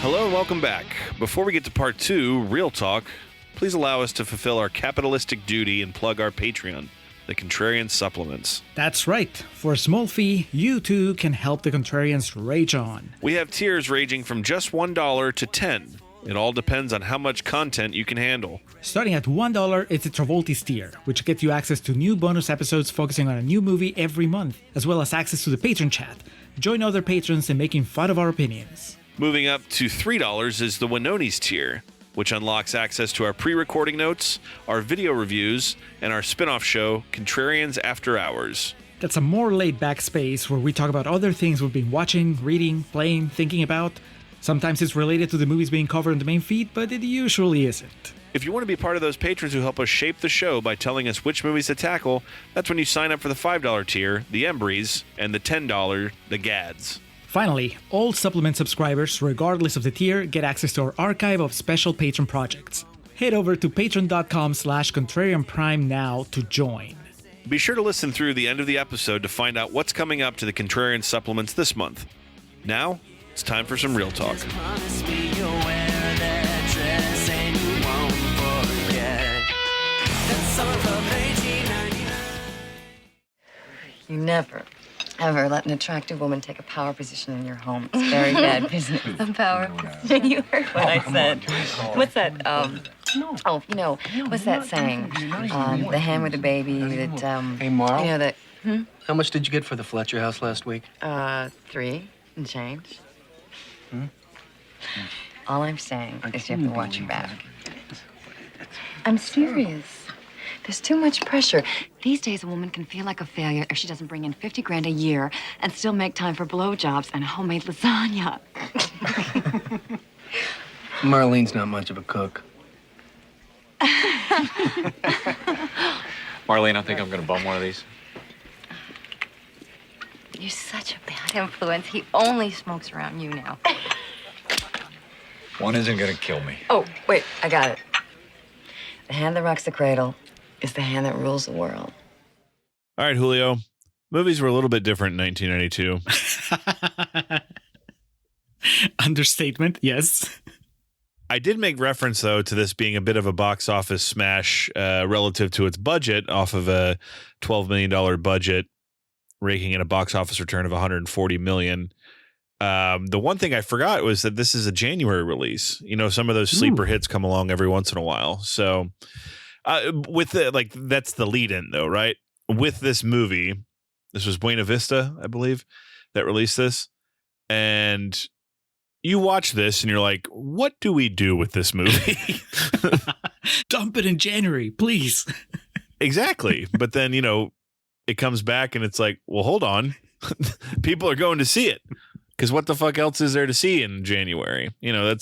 Hello and welcome back. Before we get to part 2, Real Talk, please allow us to fulfill our capitalistic duty and plug our Patreon, the Contrarian Supplements. That's right. For a small fee, you too can help the Contrarians rage on. We have tiers ranging from just $1 to $10. It all depends on how much content you can handle. Starting at $1, it's the Travoltis tier, which gets you access to new bonus episodes focusing on a new movie every month, as well as access to the patron chat. Join other patrons in making fun of our opinions. Moving up to $3 is the Winoni's tier, which unlocks access to our pre-recording notes, our video reviews, and our spin-off show, Contrarians After Hours. That's a more laid-back space where we talk about other things we've been watching, reading, playing, thinking about. Sometimes it's related to the movies being covered in the main feed, but it usually isn't. If you want to be part of those patrons who help us shape the show by telling us which movies to tackle, that's when you sign up for the $5 tier, the Embries, and the $10, the Gads. Finally, all supplement subscribers, regardless of the tier, get access to our archive of special patron projects. Head over to patreon.com/contrarianprime now to join. Be sure to listen through the end of the episode to find out what's coming up to the Contrarian Supplements this month. Now, it's time for some Real Talk. You never, ever let an attractive woman take a power position in your home. It's very bad business. A power position? You heard what I said. What's that? What's that saying? The hand with the baby that, Hey, Marl? You know, that, How much did you get for the Fletcher house last week? 3 and change. All I'm saying is you have to watch your back. I'm serious. There's too much pressure. These days, a woman can feel like a failure if she doesn't bring in 50 grand a year and still make time for blowjobs and homemade lasagna. Marlene's not much of a cook. Marlene, I think I'm gonna bum one of these. You're such a bad influence. He only smokes around you now. One isn't gonna kill me. Oh, wait, I got it. The hand that rocks the cradle is the hand that rules the world. All right, Julio. Movies were a little bit different in 1992. Understatement, yes. I did make reference, though, to this being a bit of a box office smash relative to its budget, off of a $12 million budget, raking in a box office return of $140 million. The one thing I forgot was that this is a January release. You know, some of those sleeper hits come along every once in a while. So with the, like, that's the lead in, though, right? With this movie, this was Buena Vista, I believe, that released this. And you watch this and you're like, what do we do with this movie? Dump it in January, please. Exactly. But then, you know, it comes back and it's like, well, hold on. People are going to see it. Because what the fuck else is there to see in January? You know,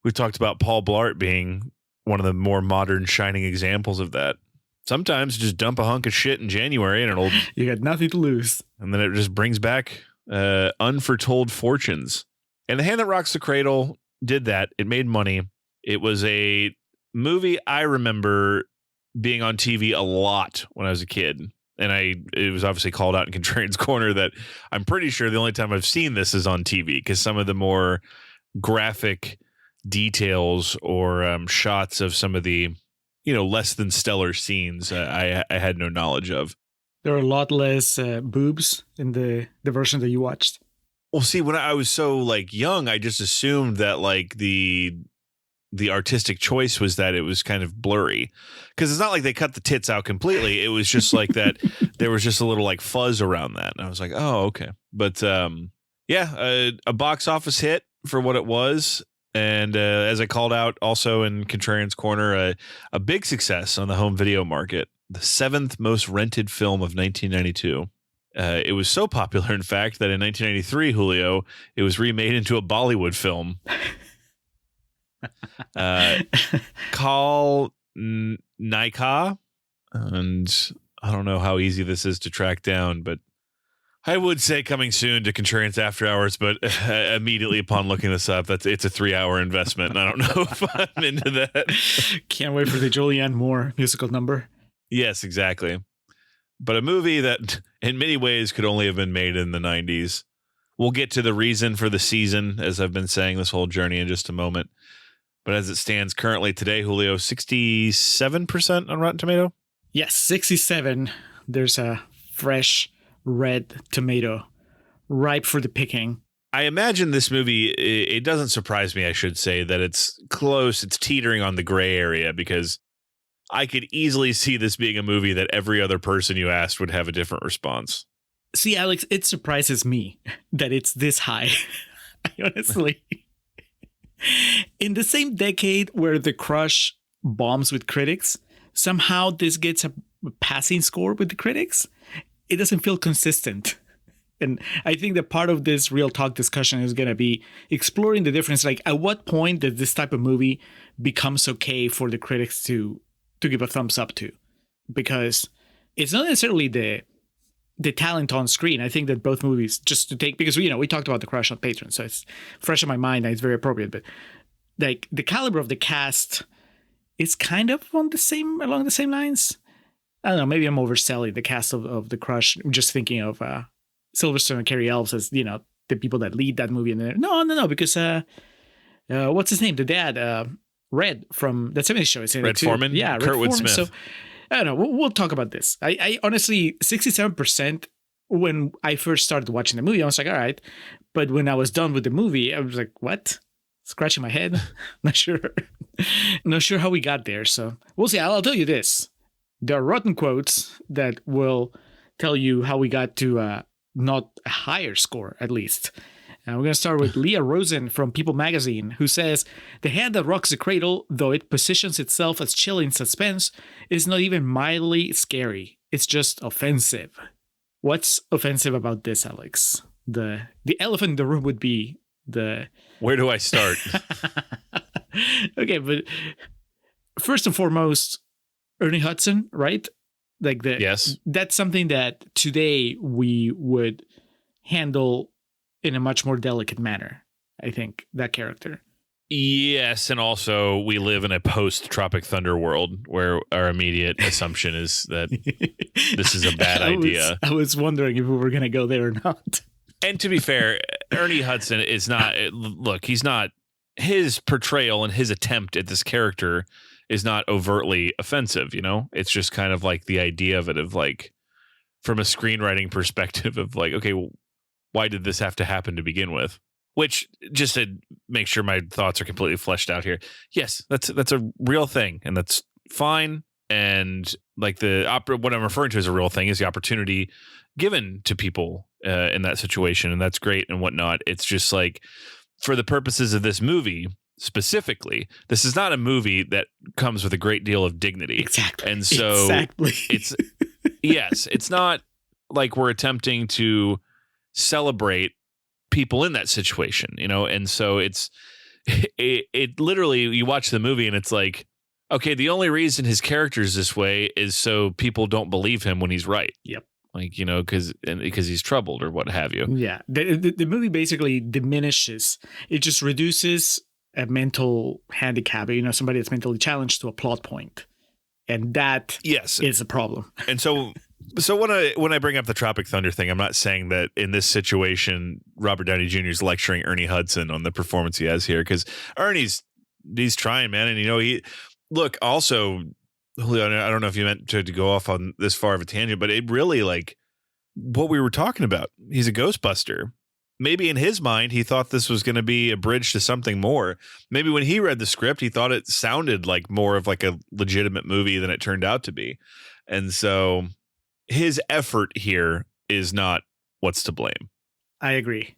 we've talked about Paul Blart being one of the more modern shining examples of that. Sometimes just dump a hunk of shit in January and You got nothing to lose. and then it just brings back unforetold fortunes. And The Hand That Rocks the Cradle did that. It made money. It was a movie I remember being on TV a lot when I was a kid. And it was obviously called out in Contrarian's Corner that I'm pretty sure the only time I've seen this is on TV, because some of the more graphic details or shots of some of the, you know, less than stellar scenes I had no knowledge of. There are a lot less boobs in the version that you watched. Well, see, when I was so like young, I just assumed that like the artistic choice was that it was kind of blurry, because it's not like they cut the tits out completely. It was just like that. There was just a little like fuzz around that. And I was like, oh, okay. But yeah, a box office hit for what it was. And as I called out also in Contrarian's Corner, a big success on the home video market, the 7th most rented film of 1992. It was so popular, in fact, that in 1993, Julio, it was remade into a Bollywood film. Call Naika, and I don't know how easy this is to track down, but I would say coming soon to Contrarians After Hours, but immediately upon looking this up, it's a 3-hour investment, and I don't know if I'm into that. Can't wait for the Julianne Moore musical number. Yes, exactly. But a movie that in many ways could only have been made in the 90s. We'll get to the reason for the season, as I've been saying this whole journey, in just a moment. But as it stands currently today, Julio, 67% on Rotten Tomato? Yes, 67. There's a fresh red tomato ripe for the picking. I imagine this movie, it doesn't surprise me, I should say, that it's close, it's teetering on the gray area, because I could easily see this being a movie that every other person you asked would have a different response. See, Alex, it surprises me that it's this high. Honestly. In the same decade where The Crush bombs with critics, somehow this gets a passing score with the critics. It doesn't feel consistent. And I think that part of this real talk discussion is going to be exploring the difference. Like, at what point does this type of movie becomes okay for the critics to give a thumbs up to? Because it's not necessarily the talent on screen. I think that both movies, just to take, because we talked about The Crush on Patreon, so it's fresh in my mind and it's very appropriate. But like, the caliber of the cast is kind of along the same lines. I don't know. Maybe I'm overselling the cast of The Crush. I'm just thinking of Sylvester and Carrie Elves as, the people that lead that movie. And no, because what's his name? The dad, Red from that 70s show. Is in Red it too. Foreman? Yeah, Red Kurtwood Foreman. Smith. So I don't know. We'll talk about this. I honestly, 67%, when I first started watching the movie, I was like, all right. But when I was done with the movie, I was like, what? Scratching my head. Not sure how we got there. So we'll see. I'll tell you this. There are rotten quotes that will tell you how we got to not a higher score, at least. And we're going to start with Leah Rosen from People Magazine, who says, "The hand that rocks the cradle, though it positions itself as chilling suspense, is not even mildly scary. It's just offensive." What's offensive about this, Alex? The elephant in the room would be the... Where do I start? Okay, but first and foremost, Ernie Hudson, right? Like Yes. That's something that today we would handle in a much more delicate manner. I think that character. Yes, and also we live in a post-Tropic Thunder world where our immediate assumption is that this is a bad idea. I was wondering if we were going to go there or not. And to be fair, Ernie Hudson is not... Look, he's not... His portrayal and his attempt at this character is not overtly offensive, It's just kind of like the idea of it, of like, from a screenwriting perspective of like, okay, well, why did this have to happen to begin with? Which, just to make sure my thoughts are completely fleshed out here, yes, that's a real thing, and that's fine. And like what I'm referring to as a real thing is the opportunity given to people in that situation, and that's great and whatnot. It's just like, for the purposes of this movie specifically, this is not a movie that comes with a great deal of dignity. Exactly. And so it's yes, it's not like we're attempting to celebrate people in that situation, and so it literally, you watch the movie and it's like, okay, the only reason his character is this way is so people don't believe him when he's right. Yep. Like, because he's troubled or what have you. Yeah. The movie basically diminishes. It just reduces a mental handicap, somebody that's mentally challenged, to a plot point. And that is a problem. And so when I bring up the Tropic Thunder thing, I'm not saying that in this situation, Robert Downey Jr. is lecturing Ernie Hudson on the performance he has here, because Ernie's trying, man. And, look, also, Julio, I don't know if you meant to go off on this far of a tangent, but it really, like, what we were talking about. He's a Ghostbuster. Maybe in his mind, he thought this was going to be a bridge to something more. Maybe when he read the script, he thought it sounded like more of like a legitimate movie than it turned out to be. And so his effort here is not what's to blame. I agree.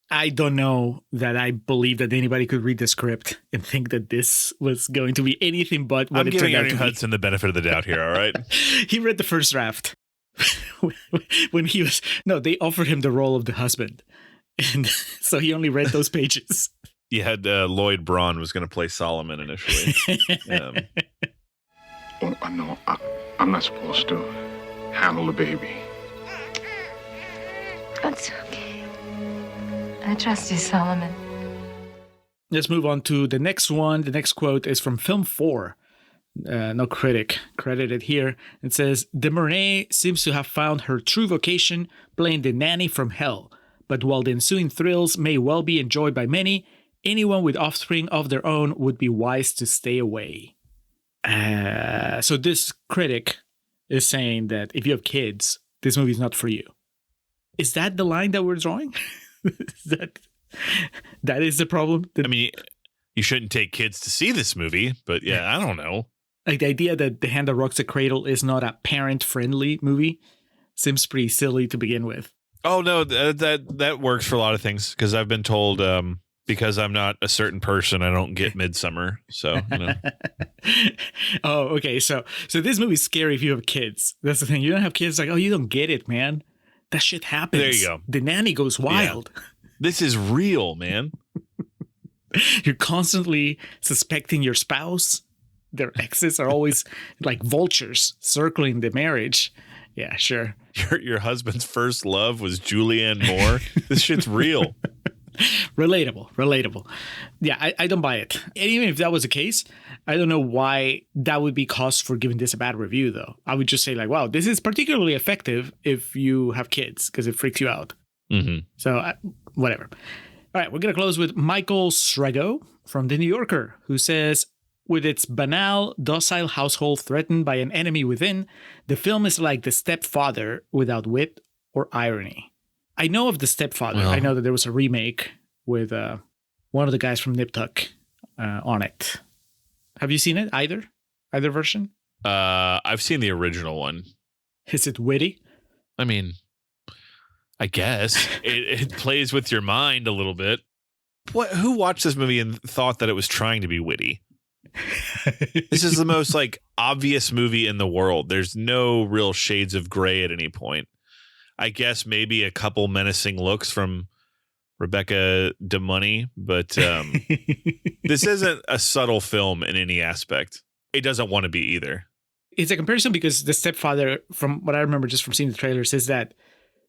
I don't know that I believe that anybody could read the script and think that this was going to be anything but what I'm it turned giving out Ernie to be. Hudson the benefit of the doubt here, all right? He read the first draft when they offered him the role of the husband. And so he only read those pages. You had Lloyd Braun was going to play Solomon initially. Well, no, I'm not supposed to handle the baby. That's okay. I trust you, Solomon. Let's move on to the next one. The next quote is from Film 4. No critic credited here. It says, "De Mornay seems to have found her true vocation playing the nanny from hell, but while the ensuing thrills may well be enjoyed by many, anyone with offspring of their own would be wise to stay away. So this critic is saying that if you have kids, this movie is not for you. Is that the line that we're drawing? that is the problem? I mean, you shouldn't take kids to see this movie, but yeah, I don't know. Like the idea that The Hand That Rocks the Cradle is not a parent-friendly movie seems pretty silly to begin with. Oh no, that works for a lot of things because I've been told because I'm not a certain person, I don't get Midsummer. So, you know. Oh, okay. So this movie's scary if you have kids. That's the thing. You don't have kids, like, oh, you don't get it, man. That shit happens. There you go. The nanny goes wild. Yeah. This is real, man. You're constantly suspecting your spouse. Their exes are always like vultures circling the marriage. Yeah, sure. Your husband's first love was Julianne Moore. This shit's real. Relatable. Yeah, I don't buy it. And even if that was the case, I don't know why that would be cause for giving this a bad review, though. I would just say, like, wow, this is particularly effective if you have kids because it freaks you out. Mm-hmm. So, whatever. All right, we're going to close with Michael Srego from The New Yorker, who says, with its banal, docile household threatened by an enemy within, the film is like The Stepfather without wit or irony. I know of The Stepfather. Well, I know that there was a remake with one of the guys from Nip Tuck on it. Have you seen it? Either version? I've seen the original one. Is it witty? I mean, I guess it plays with your mind a little bit. Who watched this movie and thought that it was trying to be witty? This is the most like obvious movie in the world. There's no real shades of gray at any point. I guess maybe a couple menacing looks from Rebecca De Mornay, but this isn't a subtle film in any aspect. It doesn't want to be either. It's a comparison because The Stepfather, from what I remember just from seeing the trailers, is that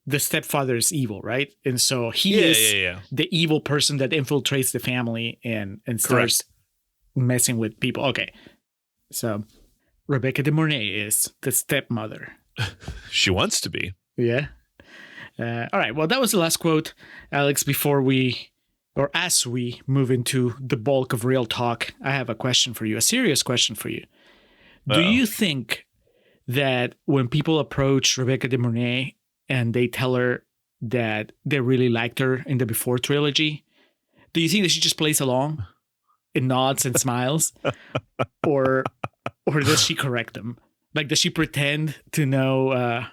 the stepfather is evil, right? And so he is the evil person that infiltrates the family and starts messing with people. Okay. So Rebecca De Mornay is the stepmother. She wants to be. Yeah. All right. Well, that was the last quote, Alex. As we move into the bulk of real talk, I have a question for you, a serious question for you. Do you think that when people approach Rebecca De Mornay and they tell her that they really liked her in the Before trilogy, do you think that she just plays along and nods and smiles? or does she correct them? Like, does she pretend to know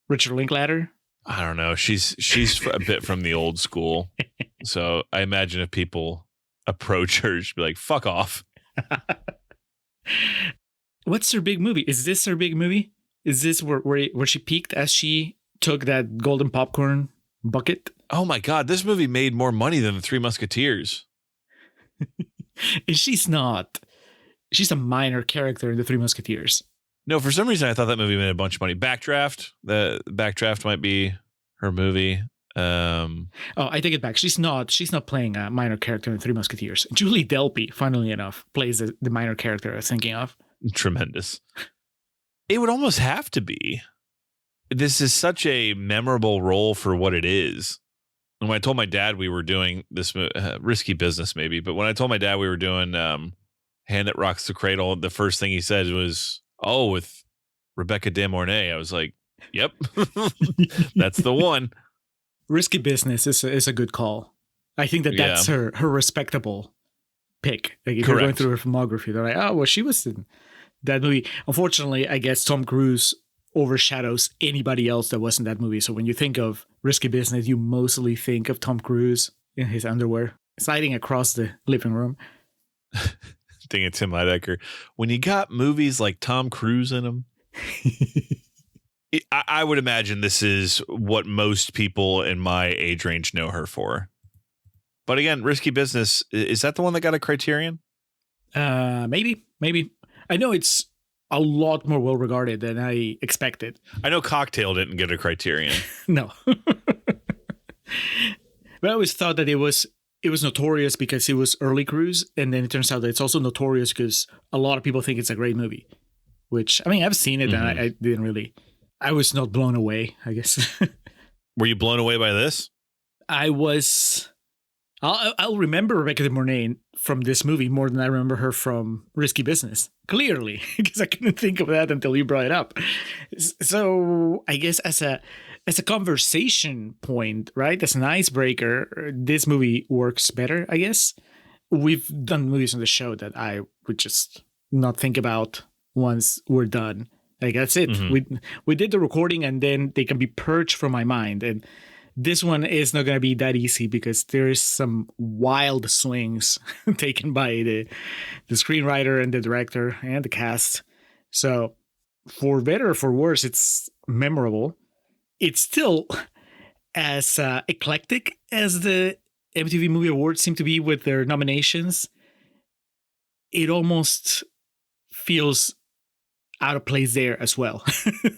Richard Linklater? I don't know. She's a bit from the old school. So I imagine if people approach her, she'd be like, fuck off. What's her big movie? Is this her big movie? Is this where she peaked as she took that golden popcorn bucket? Oh my God. This movie made more money than The Three Musketeers. And she's not. She's a minor character in The Three Musketeers. No, for some reason I thought that movie made a bunch of money. Backdraft. The Backdraft might be her movie. I take it back. She's not playing a minor character in Three Musketeers. Julie Delpy, funnily enough, plays the minor character I was thinking of. Tremendous. It would almost have to be. This is such a memorable role for what it is. And when I told my dad we were doing this risky business, maybe, but when I told my dad we were doing Hand That Rocks the Cradle, the first thing he said was, "Oh, with Rebecca De Mornay." I was like, "Yep, that's the one." Risky Business is a good call. I think that's her respectable pick. Like if you're going through her filmography, they're like, "Oh, well, she was in that movie." Unfortunately, I guess Tom Cruise overshadows anybody else that was in that movie. So when you think of Risky Business, you mostly think of Tom Cruise in his underwear sliding across the living room. Dang it, Tim Heidecker. When you got movies like Tom Cruise in them, I would imagine this is what most people in my age range know her for. But again, Risky Business, is that the one that got a Criterion? Maybe. I know it's a lot more well regarded than I expected. I know Cocktail didn't get a Criterion. No. But I always thought that it was notorious because it was early Cruise, and then it turns out that it's also notorious because a lot of people think it's a great movie. Which, I mean, I've seen it, and I didn't really. I was not blown away, I guess. Were you blown away by this? I'll remember Rebecca De Mornay from this movie more than I remember her from Risky Business. Clearly, because I couldn't think of that until you brought it up. So I guess as a conversation point, right? As an icebreaker, this movie works better, I guess. We've done movies on the show that I would just not think about once we're done. Like, that's it. Mhm. We did the recording and then they can be purged from my mind. And this one is not going to be that easy because there is some wild swings taken by the screenwriter and the director and the cast. So for better or for worse, it's memorable. It's still as eclectic as the MTV Movie Award seem to be with their nominations. It almost feels out of place there as well.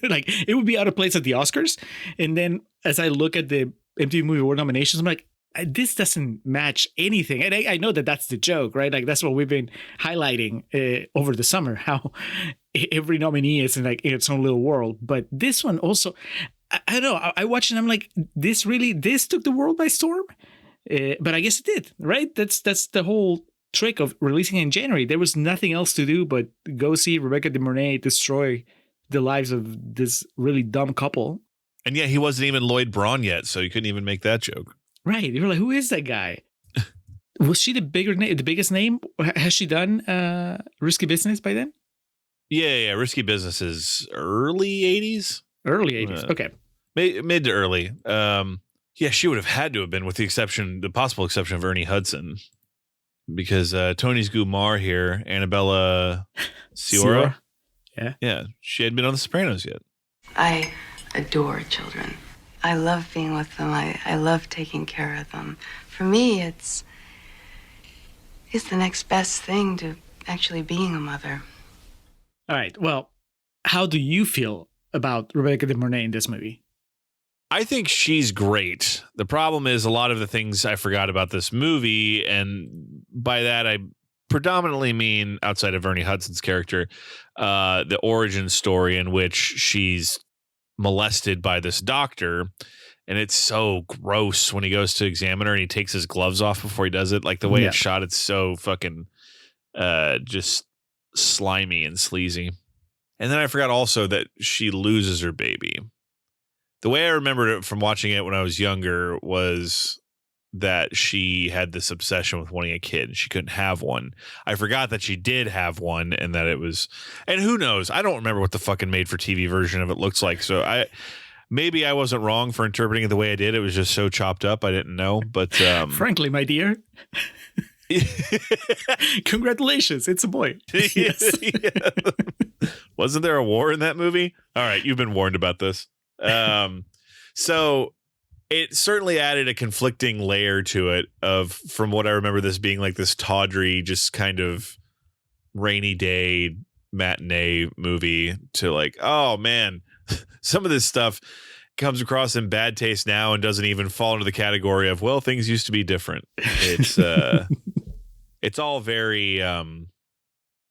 Like, it would be out of place at the Oscars. And then as I look at the MTV Movie Award nominations, I'm like, this doesn't match anything. And I know that that's the joke, right? Like, that's what we've been highlighting over the summer, how every nominee is in its own little world. But this one also, I don't know, I watched it and I'm like, this took the world by storm. But I guess it did, right? That's the whole trick of releasing in January. There was nothing else to do but go see Rebecca De Mornay destroy the lives of this really dumb couple. And yeah, he wasn't even Lloyd Braun yet, so you couldn't even make that joke. Right. You were like, who is that guy? Was she the biggest name? Has she done Risky Business by then? Yeah. Risky Business is early 80s? Early 80s. Okay. Mid to early. Yeah, she would have had to have been, with the possible exception of Ernie Hudson. Because Tony's Gumar here, Annabella Sciorra. Yeah, she hadn't been on The Sopranos yet. I adore children. I love being with them. I love taking care of them. For me, it's the next best thing to actually being a mother. All right. Well, how do you feel about Rebecca De Mornay in this movie? I think she's great. The problem is a lot of the things I forgot about this movie, and by that I predominantly mean, outside of Ernie Hudson's character, the origin story in which she's molested by this doctor, and it's so gross when he goes to examine her and he takes his gloves off before he does it. Like, the way it's shot, it's so fucking just slimy and sleazy. And then I forgot also that she loses her baby. The way I remembered it from watching it when I was younger was that she had this obsession with wanting a kid. She couldn't have one. I forgot that she did have one, and that it was, and who knows? I don't remember what the fucking made for TV version of it looks like. So maybe I wasn't wrong for interpreting it the way I did. It was just so chopped up. I didn't know. But frankly, my dear, congratulations. It's a boy. Yes. Yeah. Wasn't there a war in that movie? All right. You've been warned about this. So it certainly added a conflicting layer to it from what I remember, this being like this tawdry, just kind of rainy day matinee movie, to like, oh man, some of this stuff comes across in bad taste now and doesn't even fall into the category of, well, things used to be different. It's it's all very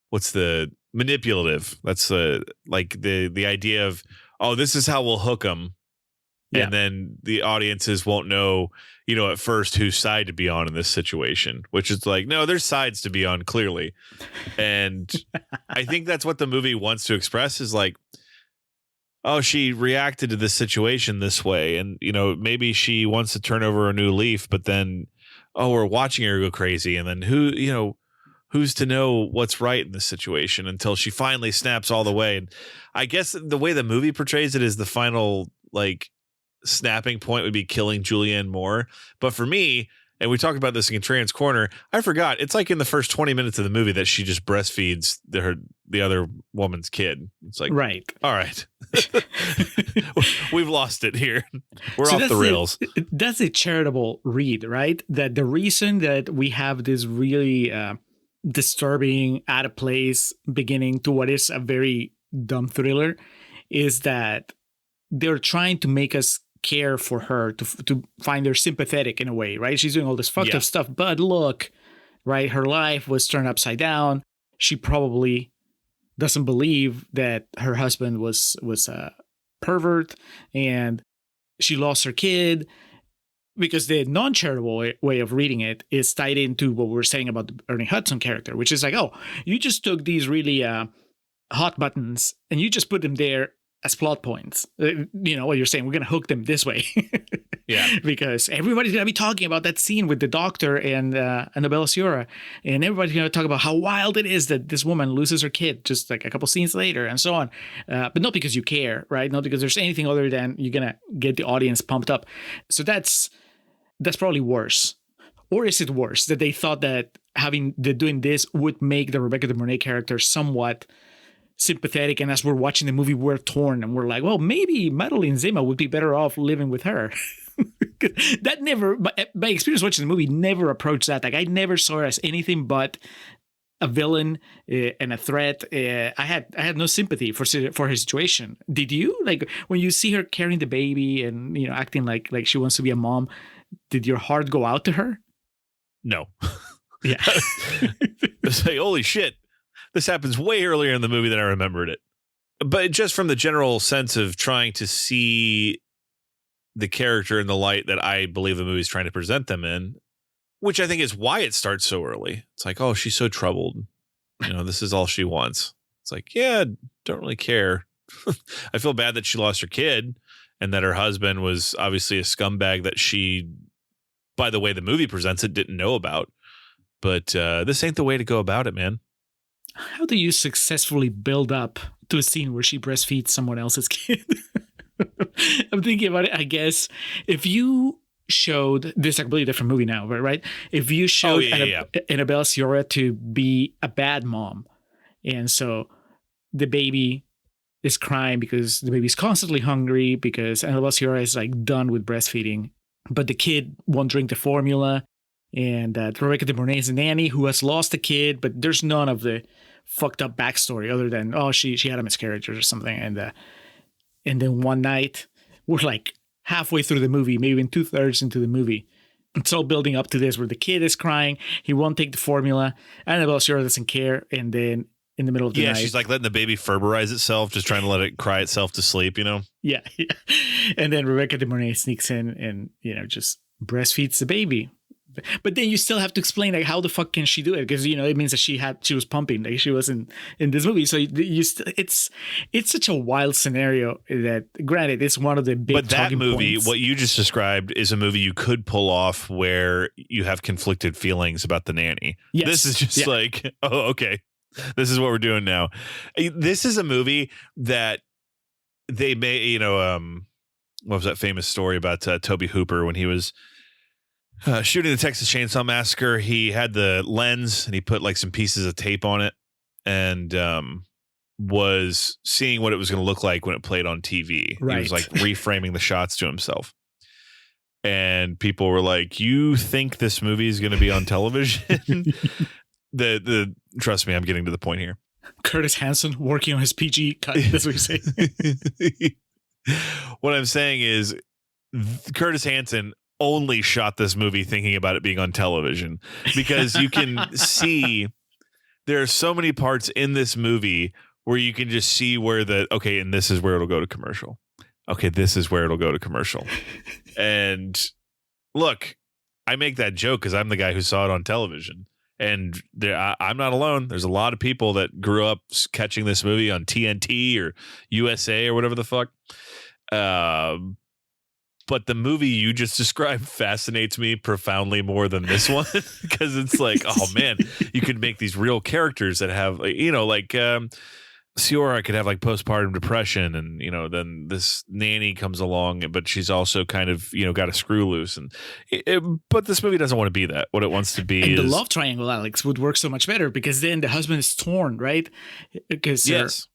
what's the manipulative. That's like the idea of, oh, this is how we'll hook them. Yeah. And then the audiences won't know, at first whose side to be on in this situation, which is like, no, there's sides to be on, clearly. And I think that's what the movie wants to express, is like, oh, she reacted to this situation this way. And, maybe she wants to turn over a new leaf, but then, oh, we're watching her go crazy. And then who's to know what's right in this situation until she finally snaps all the way. And I guess the way the movie portrays it is the final, like, snapping point would be killing Julianne Moore. But for me, and we talked about this in Contrarian's Corner, I forgot, it's like in the first 20 minutes of the movie that she just breastfeeds the other woman's kid. It's like, right. All right. We've lost it here. We're off the rails. That's a charitable read, right? That the reason that we have this really disturbing, out of place beginning to what is a very dumb thriller is that they're trying to make us care for her, to find her sympathetic in a way, right? She's doing all this fucked up stuff, but look, right? Her life was turned upside down. She probably doesn't believe that her husband was a pervert, and she lost her kid. because the non-charitable way of reading it is tied into what we're saying about the Ernie Hudson character, which is like, oh, you just took these really hot buttons and you just put them there as plot points. What you're saying, we're going to hook them this way. Yeah. Because everybody's going to be talking about that scene with the doctor and Annabella Sciorra, and everybody's going to talk about how wild it is that this woman loses her kid just like a couple scenes later and so on. But not because you care, right? Not because there's anything other than you're going to get the audience pumped up. So that's probably worse. Or is it worse that they thought that doing this would make the Rebecca De Mornay character somewhat sympathetic, and as we're watching the movie, we're torn and we're like, well, maybe Madeline Zima would be better off living with her. That never, my experience watching the movie never approached that. Like, I never saw her as anything but a villain and a threat. I had no sympathy for her situation. Did you? Like, when you see her carrying the baby and acting like she wants to be a mom, did your heart go out to her? No. Yeah. It's like, holy shit. This happens way earlier in the movie than I remembered it. But just from the general sense of trying to see the character in the light that I believe the movie's trying to present them in, which I think is why it starts so early. It's like, oh, she's so troubled. This is all she wants. It's like, yeah, don't really care. I feel bad that she lost her kid and that her husband was obviously a scumbag that she, by the way the movie presents it, didn't know about. But this ain't the way to go about it, man. How do you successfully build up to a scene where she breastfeeds someone else's kid? I'm thinking about it. I guess if you showed this, a completely different movie now, right? If you showed Annabella Sciorra to be a bad mom, and so the baby is crying because the baby's constantly hungry because Annabella Sciorra is like done with breastfeeding, but the kid won't drink the formula. And Rebecca De Mornay is a nanny who has lost a kid, but there's none of the fucked up backstory other than, oh, she had a miscarriage or something. And then one night, we're like halfway through the movie, maybe even 2/3 into the movie. It's all building up to this where the kid is crying. He won't take the formula. Annabella Sciorra doesn't care. And then in the middle of the night. Yeah, she's like letting the baby Ferberize itself, just trying to let it cry itself to sleep, Yeah. And then Rebecca De Mornay sneaks in and, just breastfeeds the baby. But then you still have to explain like how the fuck can she do it, because it means that she was pumping, like she wasn't in this movie. So it's such a wild scenario that, granted, it's one of the big. But that movie, points. What you just described, is a movie you could pull off where you have conflicted feelings about the nanny. Yes. This is just like, oh, okay, this is what we're doing now. This is a movie that they made. What was that famous story about Toby Hooper when he was shooting the Texas Chainsaw Massacre? He had the lens and he put like some pieces of tape on it and was seeing what it was going to look like when it played on TV. Right. He was like reframing the shots to himself. And people were like, you think this movie is going to be on television? Trust me, I'm getting to the point here. Curtis Hanson working on his PG cut. That's what you say. What I'm saying is Curtis Hanson only shot this movie thinking about it being on television, because you can see there are so many parts in this movie where you can just see where and this is where it'll go to commercial. Okay, this is where it'll go to commercial. And look, I make that joke because I'm the guy who saw it on television. And I'm not alone. There's a lot of people that grew up catching this movie on TNT or USA or whatever the fuck. But the movie you just described fascinates me profoundly more than this one, because it's like, oh man, you could make these real characters that have, like Sciorra could have like postpartum depression, and then this nanny comes along, but she's also kind of got a screw loose, and but this movie doesn't want to be that. What it wants to be and is the love triangle, Alex, would work so much better, because then the husband is torn, right? Because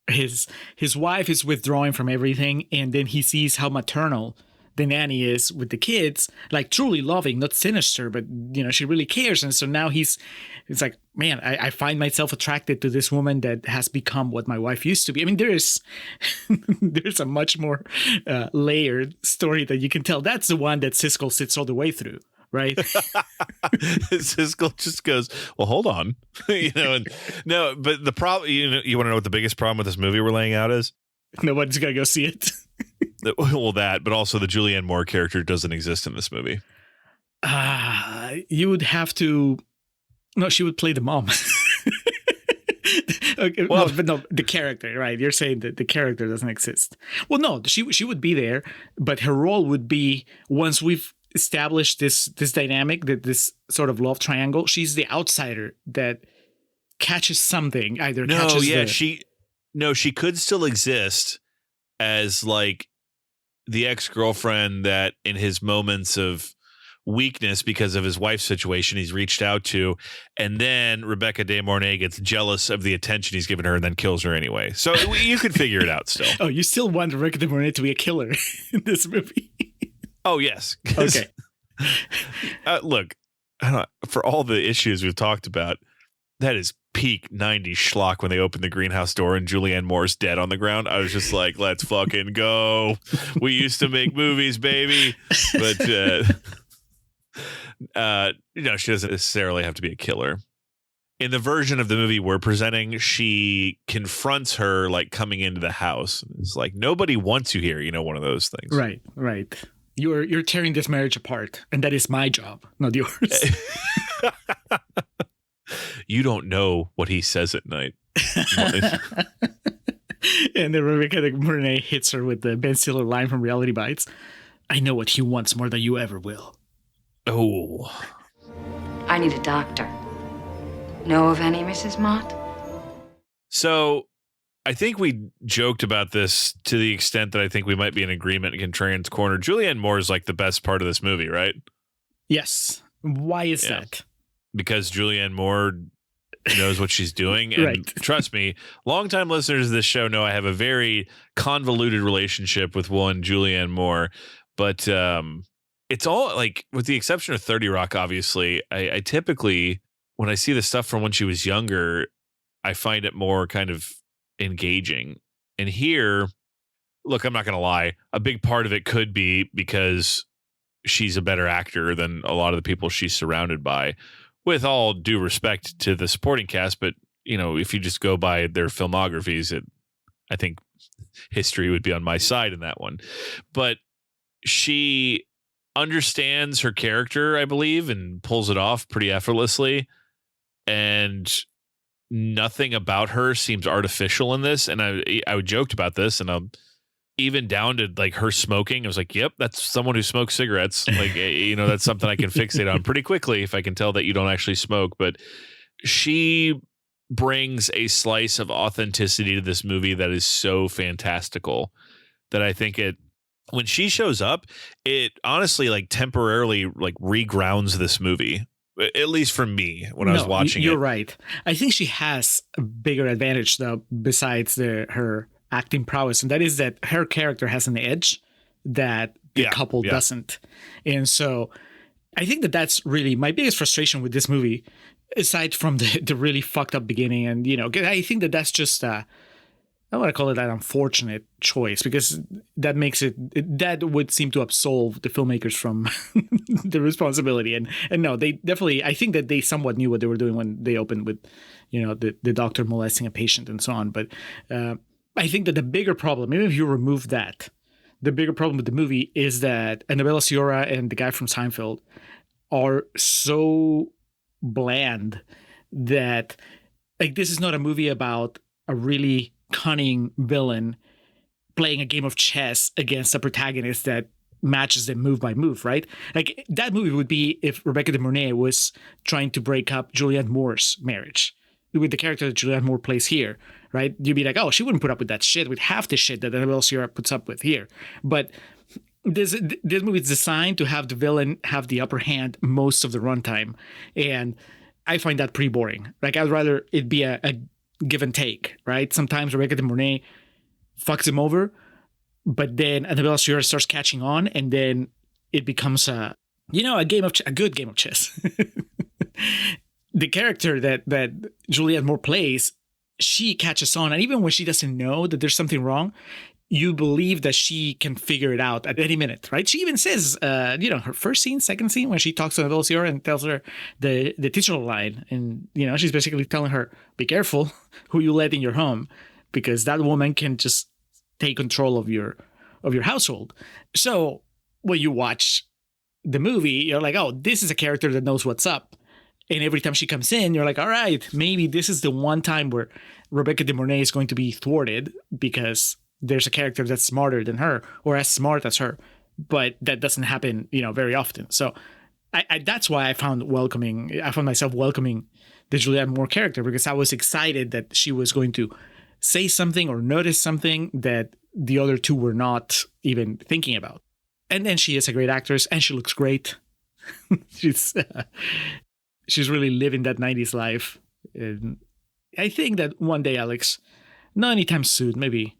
his wife is withdrawing from everything, and then he sees how maternal the nanny is with the kids, like truly loving, not sinister, but she really cares. And so now it's like, man, I find myself attracted to this woman that has become what my wife used to be. I mean, there's a much more layered story that you can tell. That's the one that Siskel sits all the way through, right? Siskel just goes, well, hold on. No, but the problem, you want to know what the biggest problem with this movie we're laying out is? Nobody's gonna go see it. Well, that, but also the Julianne Moore character doesn't exist in this movie. You would have to. No, she would play the mom. Okay, Well- no, but no, the character, right? You're saying that the character doesn't exist. Well, no, she would be there, but her role would be once we've established this dynamic, that this sort of love triangle. She's the outsider that catches something, either No, catches yeah, the, she could still exist as like the ex-girlfriend that in his moments of weakness because of his wife's situation he's reached out to, and then Rebecca De Mornay gets jealous of the attention he's given her and then kills her anyway. So you could figure it out still. Oh, you still want Rebecca De Mornay to be a killer in this movie? Oh yes. 'Cause, Okay. Look, for all the issues we've talked about, that is peak 90s schlock when they open the greenhouse door and Julianne Moore's dead on the ground. I was just like, let's fucking go. We used to make movies, baby. But she doesn't necessarily have to be a killer. In the version of the movie we're presenting, she confronts her like coming into the house. It's like, nobody wants you here, one of those things. Right. You're tearing this marriage apart, and that is my job, not yours. You don't know what he says at night. And then Rebecca De Mornay hits her with the Ben Stiller line from Reality Bites. I know what he wants more than you ever will. Oh. I need a doctor. Know of any, Mrs. Mott? So I think we joked about this to the extent that I think we might be in agreement in Contrarian's Corner. Julianne Moore is like the best part of this movie, right? Yes. Why is that? Because Julianne Moore knows what she's doing. And Right. Trust me, longtime listeners of this show know I have a very convoluted relationship with one Julianne Moore. But it's all like, with the exception of 30 Rock, obviously, I typically, when I see the stuff from when she was younger, I find it more kind of engaging. And here, look, I'm not going to lie, a big part of it could be because she's a better actor than a lot of the people she's surrounded by, with all due respect to the supporting cast. But, if you just go by their filmographies, I think history would be on my side in that one. But she understands her character, I believe, and pulls it off pretty effortlessly. And nothing about her seems artificial in this. And I joked about this, and I'm even down to like her smoking. I was like, yep, that's someone who smokes cigarettes. Like, that's something I can fixate on pretty quickly if I can tell that you don't actually smoke. But she brings a slice of authenticity to this movie that is so fantastical that I think when she shows up, it honestly like temporarily like regrounds this movie. At least for me, when I was watching you're it. right. I think she has a bigger advantage, though, besides her acting prowess, and that is that her character has an edge that the couple doesn't. And so I think that's really my biggest frustration with this movie, aside from the really fucked up beginning. And, I think that's just I want to call it an unfortunate choice, because that makes that would seem to absolve the filmmakers from the responsibility. And no, they definitely, I think that they somewhat knew what they were doing when they opened with, the doctor molesting a patient and so on. But I think that the bigger problem, even if you remove that, the bigger problem with the movie is that Annabella Sciorra and the guy from Seinfeld are so bland that, like, this is not a movie about a really cunning villain playing a game of chess against a protagonist that matches them move by move, right? Like, that movie would be if Rebecca De Mornay was trying to break up Julianne Moore's marriage with the character that Julianne Moore plays here, right? You'd be like, oh, she wouldn't put up with that shit, with half the shit that Annabella Sciorra puts up with here. But this movie is designed to have the villain have the upper hand most of the runtime, and I find that pretty boring. Like, I'd rather it be a give and take, right? Sometimes Rebecca De Mornay fucks him over, but then Annabella Sciorra starts catching on, and then it becomes a good game of chess. The character that Julianne Moore plays, she catches on, and even when she doesn't know that there's something wrong, you believe that she can figure it out at any minute, right? She even says, her first scene, second scene, when she talks to Annabella Sciorra and tells her the titular line, and she's basically telling her, be careful who you let in your home, because that woman can just take control of your household. So when you watch the movie, you're like, oh, this is a character that knows what's up. And every time she comes in, you're like, all right, maybe this is the one time where Rebecca De Mornay is going to be thwarted because there's a character that's smarter than her or as smart as her. But that doesn't happen, very often. So that's why I found myself welcoming the Julianne Moore character, because I was excited that she was going to say something or notice something that the other two were not even thinking about. And then she is a great actress and she looks great. She's really living that 90s life. And I think that one day, Alex, not anytime soon, maybe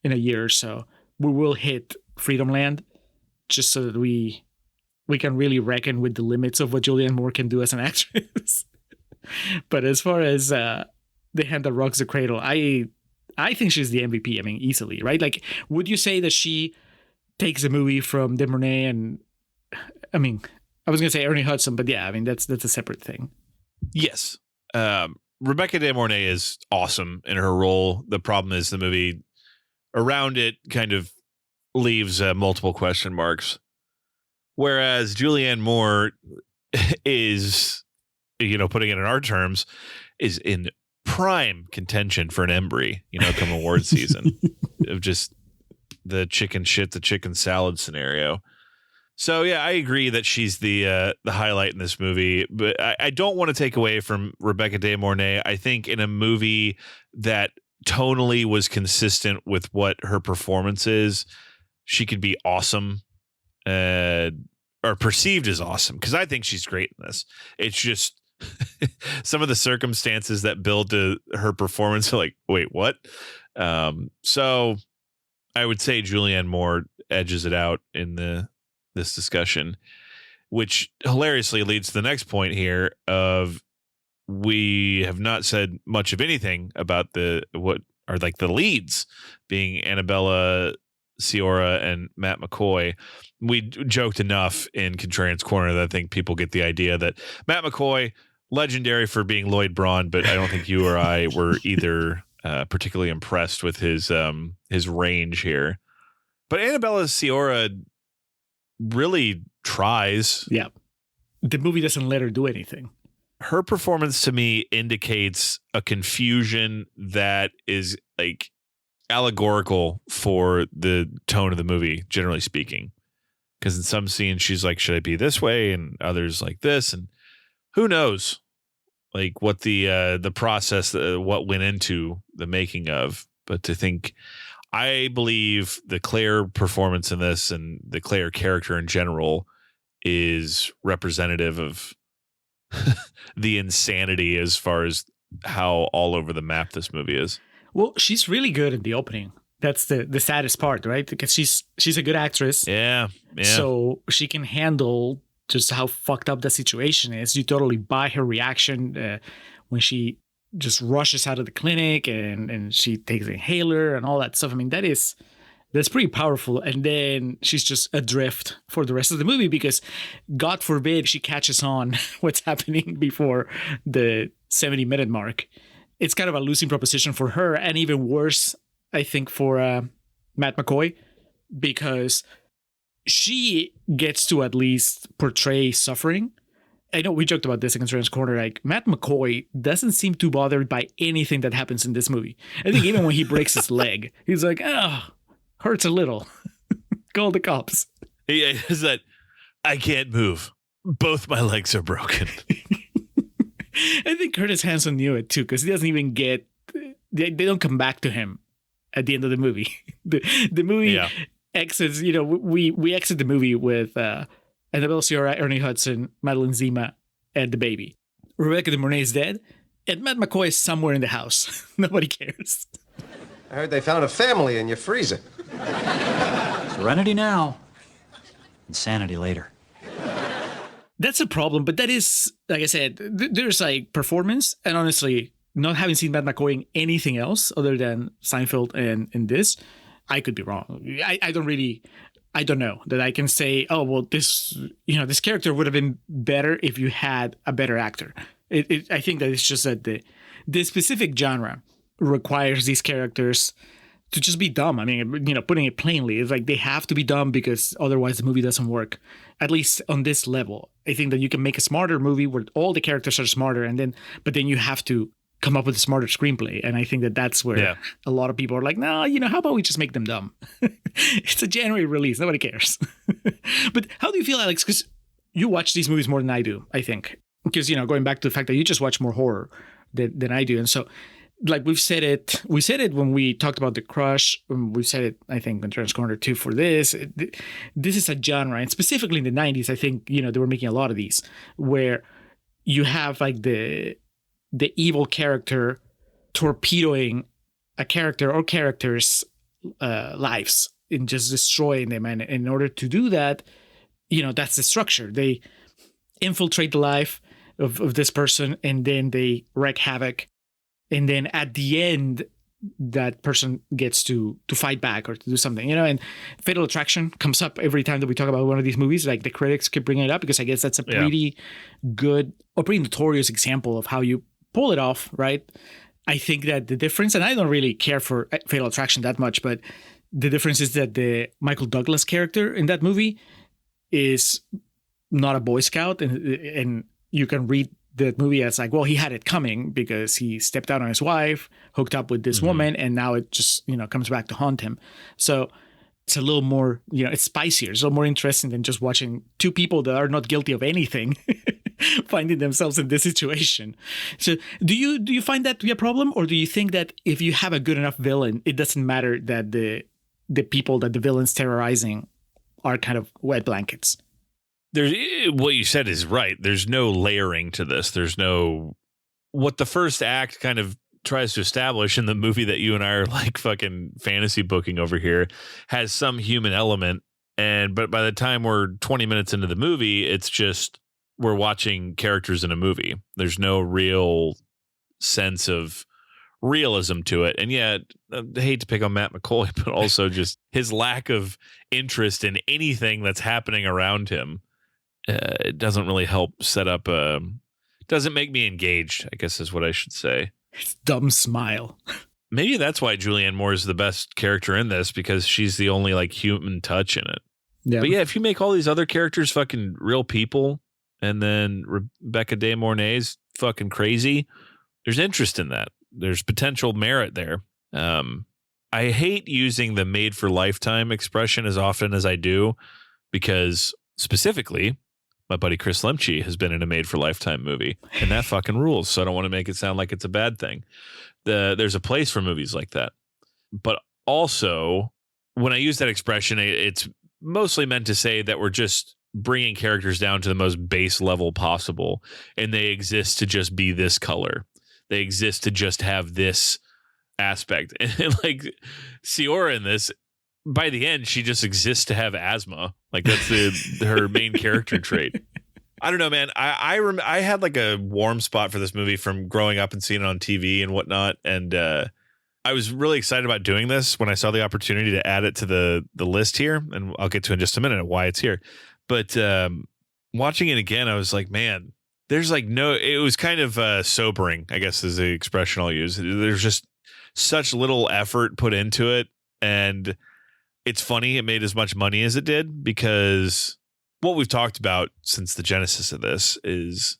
in a year or so, we will hit Freedom Land, just so that we can really reckon with the limits of what Julianne Moore can do as an actress. But as far as The Hand That Rocks the Cradle, I think she's the MVP. I mean, easily, right? Like, would you say that she takes the movie from De Mornay and, I mean, I was going to say Ernie Hudson, but yeah, I mean, that's a separate thing. Yes. Rebecca De Mornay is awesome in her role. The problem is the movie around it kind of leaves multiple question marks. Whereas Julianne Moore is, putting it in our terms, is in prime contention for an Embry, come award season of just the chicken shit, the chicken salad scenario. So yeah, I agree that she's the highlight in this movie, but I don't want to take away from Rebecca De Mornay. I think in a movie that tonally was consistent with what her performance is, she could be awesome, or perceived as awesome, because I think she's great in this. It's just some of the circumstances that build to her performance are like, wait, what? So I would say Julianne Moore edges it out in this discussion, which hilariously leads to the next point here of we have not said much of anything about what are like the leads, being Annabella Sciorra and Matt McCoy. We joked enough in Contrarian's Corner that I think people get the idea that Matt McCoy, legendary for being Lloyd Braun, but I don't think you or I were either particularly impressed with his range here. But Annabella Sciorra really tries. Yeah. The movie doesn't let her do anything. Her performance to me indicates a confusion that is like allegorical for the tone of the movie, generally speaking. Because in some scenes she's like, should I be this way? And others like this. And who knows like what the process, what went into the making of. But to think, I believe the Claire performance in this and the Claire character in general is representative of the insanity as far as how all over the map this movie is. Well, she's really good in the opening. That's the saddest part, right? Because she's a good actress. Yeah. So she can handle just how fucked up the situation is. You totally buy her reaction when she just rushes out of the clinic and she takes the inhaler and all that stuff. I mean, that's pretty powerful. And then she's just adrift for the rest of the movie because God forbid she catches on what's happening before the 70-minute mark. It's kind of a losing proposition for her, and even worse, I think, for Matt McCoy, because she gets to at least portray suffering. I know we joked about this in Contrarian's Corner. Like, Matt McCoy doesn't seem too bothered by anything that happens in this movie. I think even when he breaks his leg, he's like, oh, hurts a little. Call the cops. Yeah, is that I can't move. Both my legs are broken. I think Curtis Hanson knew it too, because he doesn't even get. They don't come back to him at the end of the movie. The movie exits. We exit the movie with Annabella Sciorra, Ernie Hudson, Madeline Zima, and the baby. Rebecca De Mornay is dead, and Matt McCoy is somewhere in the house. Nobody cares. I heard they found a family in your freezer. Serenity now, insanity later. That's a problem, but that is, like I said, there's like performance, and honestly, not having seen Matt McCoy in anything else other than Seinfeld and in this, I could be wrong. I don't know that I can say, oh, well, this character would have been better if you had a better actor. I think that it's just that the specific genre requires these characters to just be dumb. I mean, putting it plainly, it's like they have to be dumb because otherwise the movie doesn't work, at least on this level. I think that you can make a smarter movie where all the characters are smarter, but then you have to come up with a smarter screenplay. And I think that that's where a lot of people are like, no, how about we just make them dumb? It's a January release. Nobody cares. But how do you feel, Alex? Because you watch these movies more than I do, I think. Because, going back to the fact that you just watch more horror than I do. And so, like we said it when we talked about The Crush. We said it, I think, in Turner's Corner too for this. This is a genre. And specifically in the 90s, I think, they were making a lot of these where you have like the evil character torpedoing a character or characters' lives and just destroying them. And in order to do that, that's the structure. They infiltrate the life of this person and then they wreak havoc. And then at the end, that person gets to fight back or to do something, and Fatal Attraction comes up every time that we talk about one of these movies. Like the critics keep bringing it up because I guess that's a pretty good or pretty notorious example of how you pull it off, right? I think that the difference, and I don't really care for Fatal Attraction that much, but the difference is that the Michael Douglas character in that movie is not a Boy Scout, and you can read the movie as like, well, he had it coming because he stepped out on his wife, hooked up with this woman, and now it just, comes back to haunt him. So it's a little more, it's spicier. It's a little more interesting than just watching two people that are not guilty of anything finding themselves in this situation. So do you find that to be a problem? Or do you think that if you have a good enough villain, it doesn't matter that the people that the villain's terrorizing are kind of wet blankets? What you said is right. There's no layering to this. There's no what the first act kind of tries to establish in the movie that you and I are like fucking fantasy booking over here has some human element. But by the time we're 20 minutes into the movie, it's just we're watching characters in a movie. There's no real sense of realism to it. And yet, I hate to pick on Matt McCoy, but also just his lack of interest in anything that's happening around him. It doesn't really help set up doesn't make me engaged, I guess is what I should say. It's dumb smile. Maybe that's why Julianne Moore is the best character in this, because she's the only like human touch in it. Yeah. But yeah, if you make all these other characters fucking real people and then Rebecca De Mornay's fucking crazy, there's interest in that. There's potential merit there. I hate using the made for lifetime expression as often as I do, because specifically my buddy Chris Lemche has been in a made for lifetime movie, and that fucking rules. So I don't want to make it sound like it's a bad thing. There's a place for movies like that. But also, when I use that expression, it's mostly meant to say that we're just bringing characters down to the most base level possible, and they exist to just be this color. They exist to just have this aspect. And like Ciora in this, by the end, she just exists to have asthma. Like that's her main character trait. I don't know, man. I had like a warm spot for this movie from growing up and seeing it on TV and whatnot. And I was really excited about doing this when I saw the opportunity to add it to the list here. And I'll get to in just a minute why it's here. But watching it again, I was like, man, there's like it was kind of sobering, I guess is the expression I'll use. There's just such little effort put into it. And it's funny it made as much money as it did, because what we've talked about since the genesis of this is,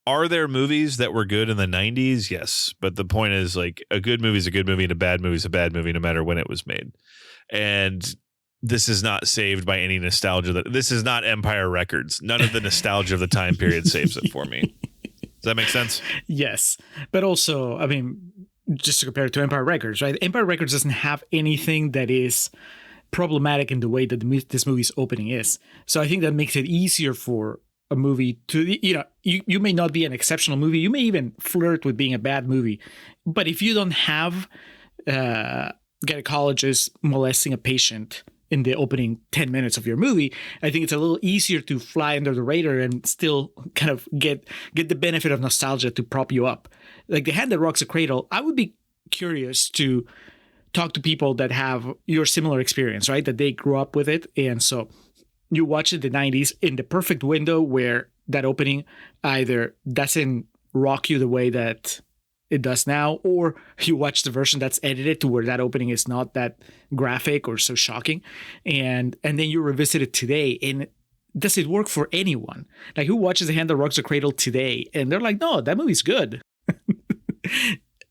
are there movies that were good in the 90s? Yes. But the point is, like, a good movie is a good movie and a bad movie is a bad movie no matter when it was made. And this is not saved by any nostalgia. This is not Empire Records. None of the nostalgia of the time period saves it for me. Does that make sense? Yes. But also, I mean, just to compare it to Empire Records, right? Empire Records doesn't have anything that is problematic in the way that this movie's opening is. So I think that makes it easier for a movie to, you may not be an exceptional movie. You may even flirt with being a bad movie. But if you don't have gynecologist molesting a patient in the opening 10 minutes of your movie, I think it's a little easier to fly under the radar and still kind of get the benefit of nostalgia to prop you up. Like The Hand That Rocks a Cradle, I would be curious to talk to people that have your similar experience, right? That they grew up with it. And so you watch it in the 90s in the perfect window where that opening either doesn't rock you the way that it does now, or you watch the version that's edited to where that opening is not that graphic or so shocking, and then you revisit it today, and does it work for anyone? Like, who watches The Hand That Rocks the Cradle today and they're like, no, that movie's good.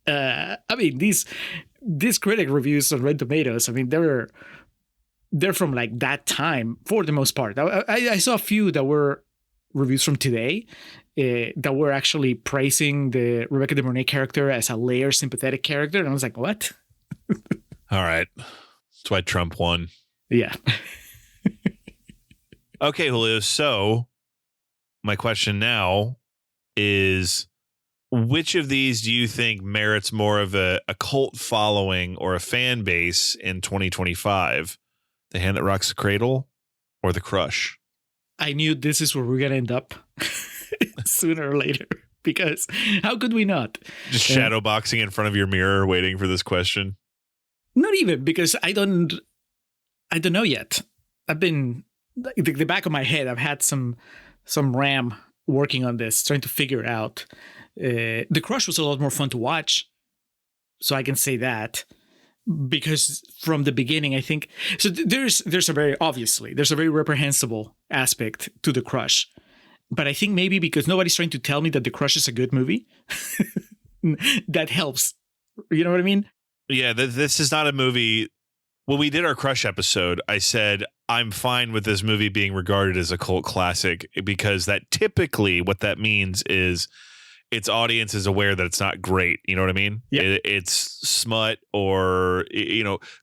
I mean, these critic reviews on Rotten Tomatoes, I mean, they're from like that time for the most part. I saw a few that were reviews from today that were actually praising the Rebecca De Mornay character as a layered, sympathetic character. And I was like, what? All right. That's why Trump won. Yeah. Okay, Julio. So my question now is, which of these do you think merits more of a cult following or a fan base in 2025? The Hand That Rocks the Cradle or The Crush? I knew this is where we're going to end up sooner or later, because how could we not? Just shadow boxing in front of your mirror waiting for this question? Not even, because I don't know yet. I've been, the back of my head, I've had some RAM working on this, trying to figure it out. The Crush was a lot more fun to watch, so I can say that, because from the beginning, I think so. There's a very reprehensible aspect to The Crush, but I think maybe because nobody's trying to tell me that The Crush is a good movie, that helps. You know what I mean? Yeah, this is not a movie. When we did our Crush episode, I said I'm fine with this movie being regarded as a cult classic, because that typically what that means is its audience is aware that it's not great. You know what I mean? Yeah. It's smut, or,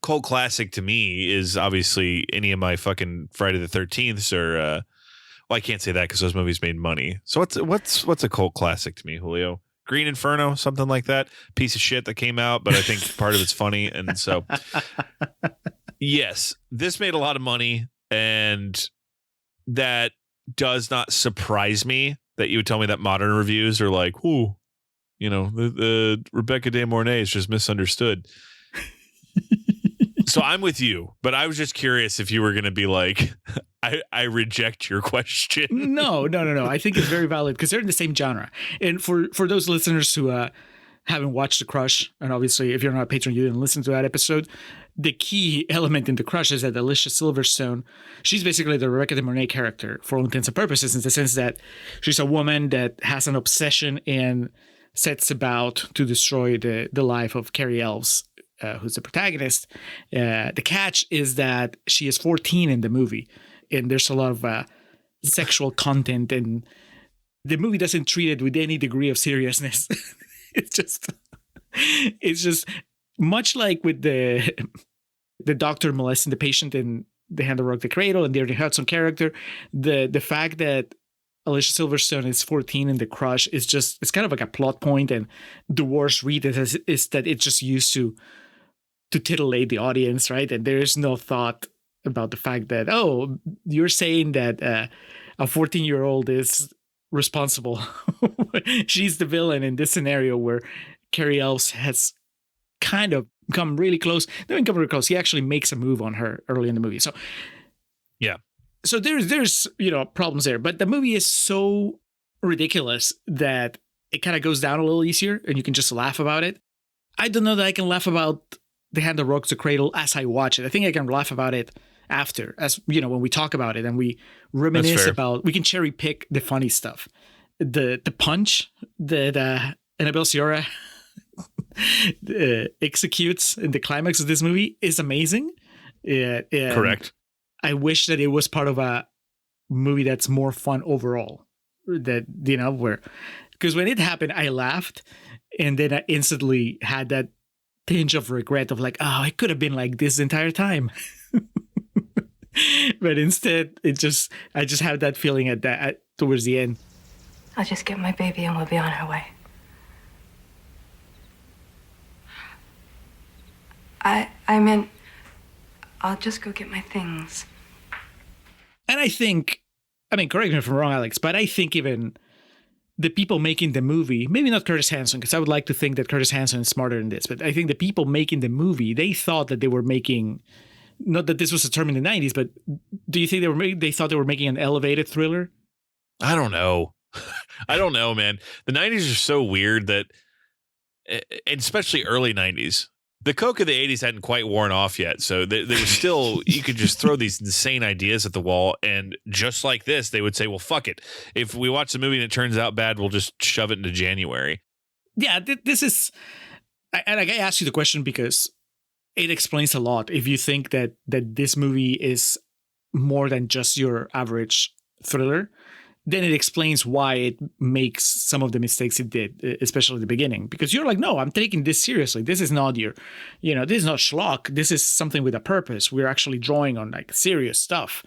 cult classic to me is obviously any of my fucking Friday the 13th or, well, I can't say that because those movies made money. So what's a cult classic to me, Julio? Green Inferno, something like that. Piece of shit that came out, but I think part of it's funny. And so, yes, this made a lot of money, and that does not surprise me that you would tell me that modern reviews are like, ooh, the Rebecca De Mornay is just misunderstood. So I'm with you, but I was just curious if you were going to be like, I reject your question. No. I think it's very valid because they're in the same genre. And for those listeners who haven't watched The Crush, and obviously if you're not a patron, you didn't listen to that episode, the key element in The Crush is that Alicia Silverstone, she's basically the Rebecca De Mornay character for all intents and purposes, in the sense that she's a woman that has an obsession and sets about to destroy the life of Carrie Elves, who's the protagonist. The catch is that she is 14 in the movie, and there's a lot of sexual content, and the movie doesn't treat it with any degree of seriousness. It's just much like with the doctor molesting the patient in The Hand That Rocked the Cradle and the Ernie Hudson character. The fact that Alicia Silverstone is 14 in The Crush is just, it's kind of like a plot point, and the worst read is that it's just used to titillate the audience, right? And there is no thought about the fact that, oh, you're saying that a 14-year-old is responsible. She's the villain in this scenario where Carrie Elves has kind of come really close. They didn't come really close. He actually makes a move on her early in the movie. So, yeah. So there's problems there, but the movie is so ridiculous that it kind of goes down a little easier, and you can just laugh about it. I don't know that I can laugh about The Hand That Rocks the Cradle as I watch it. I think I can laugh about it after, as when we talk about it and we reminisce about, we can cherry pick the funny stuff. The punch that Annabelle Sciorra executes in the climax of this movie is amazing. Correct. I wish that it was part of a movie that's more fun overall. That, where, because when it happened, I laughed, and then I instantly had that tinge of regret of like, oh, it could have been like this the entire time. But instead, I just had that feeling at towards the end. I'll just get my baby and we'll be on our way. I meant, I'll just go get my things. And I think, correct me if I'm wrong, Alex, but I think even the people making the movie, maybe not Curtis Hanson, because I would like to think that Curtis Hanson is smarter than this, but I think the people making the movie, they thought that they were making, not that this was a term in the 90s, but do you think they thought they were making an elevated thriller? I don't know. I don't know, man. The 90s are so weird that and especially early 90s. The coke of the 80s hadn't quite worn off yet. So there was still, you could just throw these insane ideas at the wall. And just like this, they would say, well, fuck it. If we watch the movie and it turns out bad, we'll just shove it into January. Yeah, this is, and I asked you the question because it explains a lot. If you think that this movie is more than just your average thriller, then it explains why it makes some of the mistakes it did, especially at the beginning. Because you're like, no, I'm taking this seriously. This is not this is not schlock. This is something with a purpose. We're actually drawing on like serious stuff.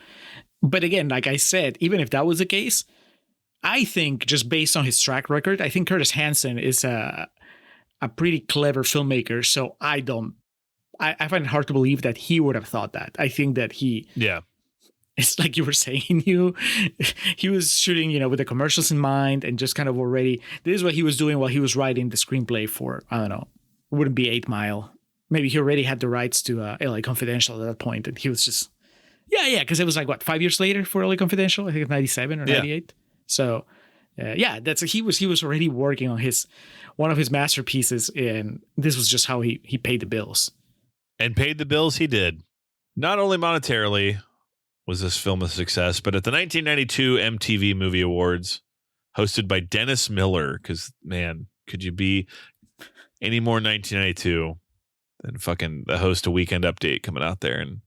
But again, like I said, even if that was the case, I think just based on his track record, I think Curtis Hanson is a pretty clever filmmaker. So I find it hard to believe that he would have thought that. I think that it's like you were saying, he was shooting, with the commercials in mind and just kind of already, this is what he was doing while he was writing the screenplay for, I don't know, it wouldn't be 8 Mile. Maybe he already had the rights to LA Confidential at that point. And he was just, because it was like, 5 years later for LA Confidential? I think it's 97 or 98. So, he was already working on one of his masterpieces. And this was just how he paid the bills. And paid the bills he did. Not only monetarily was this film a success, but at the 1992 MTV Movie Awards, hosted by Dennis Miller, because, man, could you be any more 1992 than fucking the host of Weekend Update coming out there and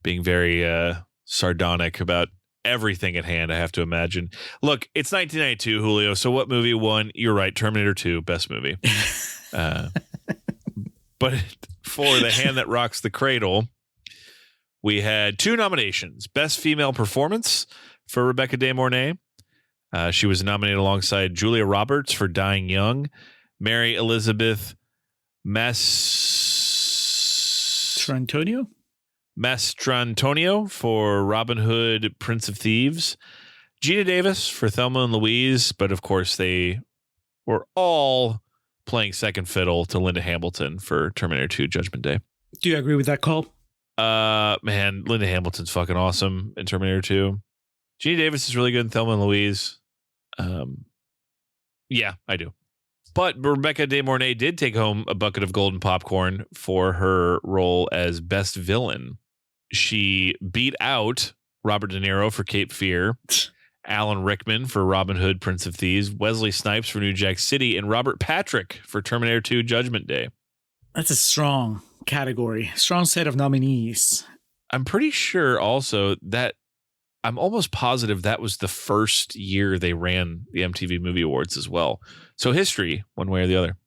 being very sardonic about everything at hand, I have to imagine. Look, it's 1992, Julio, so what movie won? You're right, Terminator 2, best movie. But for The Hand That Rocks the Cradle, we had 2 nominations. Best Female Performance for Rebecca De Mornay. She was nominated alongside Julia Roberts for Dying Young, Mary Elizabeth Mastrantonio for Robin Hood, Prince of Thieves, Gina Davis for Thelma and Louise, but of course they were all playing second fiddle to Linda Hamilton for Terminator 2 Judgment Day. Do you agree with that call? Man, Linda Hamilton's fucking awesome in Terminator 2. Gina Davis is really good in Thelma and Louise. Yeah, I do. But Rebecca De Mornay did take home a bucket of golden popcorn for her role as best villain. She beat out Robert De Niro for Cape Fear, Alan Rickman for Robin Hood, Prince of Thieves, Wesley Snipes for New Jack City, and Robert Patrick for Terminator 2 Judgment Day. That's a strong category, strong set of nominees. I'm pretty sure also that I'm almost positive that was the first year they ran the MTV Movie Awards as well. So history, one way or the other.